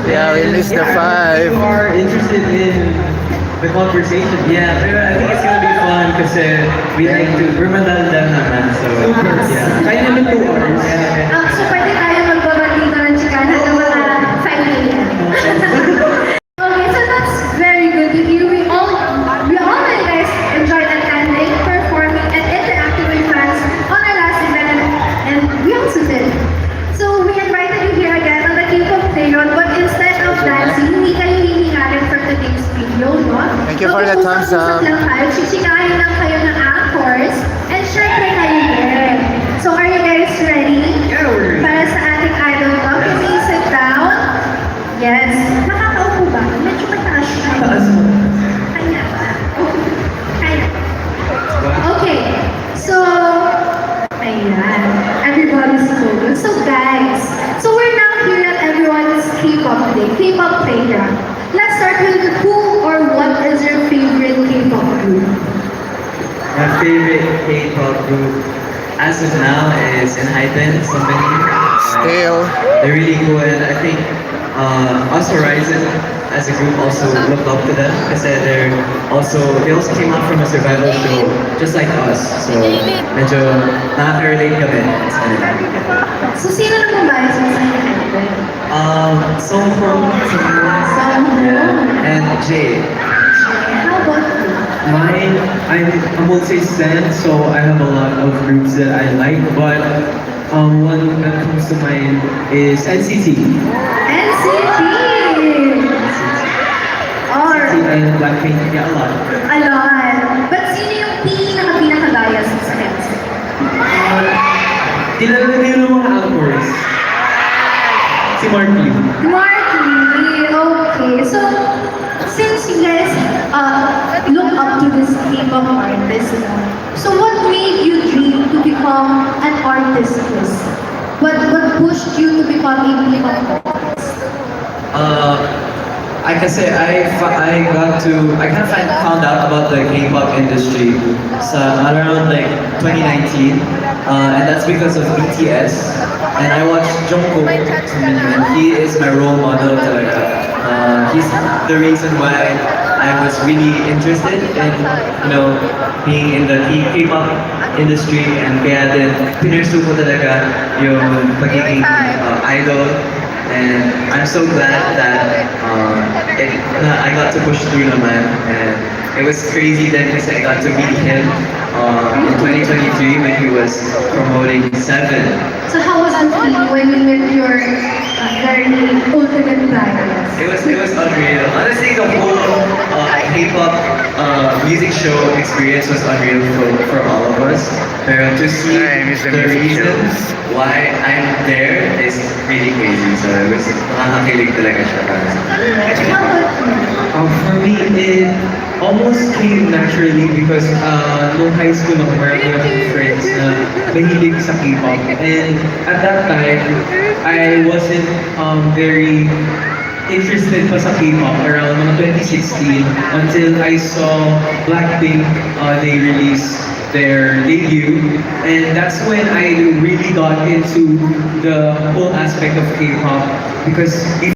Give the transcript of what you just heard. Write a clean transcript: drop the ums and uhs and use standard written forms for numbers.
Yeah, we list the If 5. you are interested in the conversation, yeah, pero I think it's gonna be fun kasi we're madaldal naman, so yeah. Kaya naman 2 hours. Yeah. So pwede tayo magbabalik ng chikahan ng mga 5 a.m. Okay, so that's very good to hear. We all guys enjoyed attending, performing, and interacting with fans on our last event, and we also did. So we invited you here again on the K-pop Playground, but instead of dancing, hindi kayo hihingalin for today's video, no? Thank you for the thumbs up. Lang kayo, chichikahin lang kayo ng actors, and syempre kayo din. So are you guys ready? Yeah, we're ready. Para sa ating idol talk, can we sit down? Yes. Nakakaupo ba? Medyo mataas siya. Taas mo. Kaya. Kaya. Okay. So, ayan. Everybody's focused. So guys, so we're now here at everyone's K-pop day, K-pop playground. Let's start with who or what is your favorite K-pop group? My favorite K-pop group as of now is ENHYPEN Company. Still. They're really cool, and I think us Horizon as a group also look up to them kasi they also came out from a survival show just like us. So medyo nakaka-relate kami sa kanila. So sino naman ba yung sa inyo? Songkro, yeah, and Jay. How about you? Mine, I won't say stand, so I have a lot of groups that I like, but one that comes to mind is NCT. NCT! Or, And Blackpink, yeah, a lot. a lot. But sino yung pinaka-gaya sa NCT? Kilala niyo ng mga actors. Si Mark Lee. Mark Lee, okay. So, since you guys look up to this K-pop artist, so what made you dream to become an artist? What pushed you to become a K-pop artist? I can say I kind of found out about the K-pop industry around like 2019, and that's because of BTS. And I watched Jungkook, and he is my role model talaga. He's the reason why I was really interested in being in the K-pop industry, and kaya din pinursu ko talaga yung pagiging idol. And I'm so glad that I got to push through naman, and it was crazy then because I got to meet him in 2023 when he was promoting Seven. So how was it when you met your very ultimate badass? It was unreal. Honestly, the whole K-pop music show experience was unreal for all of us. Pero to see I miss the the music reasons why I'm there is really crazy. So it was nakakakilig talaga siya. How about you? For me, it almost came naturally because nung high school ako, marami akong friends na mahilig sa K-pop. And at that time, I wasn't very interested pa sa K-pop around mga 2016 until I saw Blackpink, they released their debut, and that's when I really got into the whole aspect of K-pop because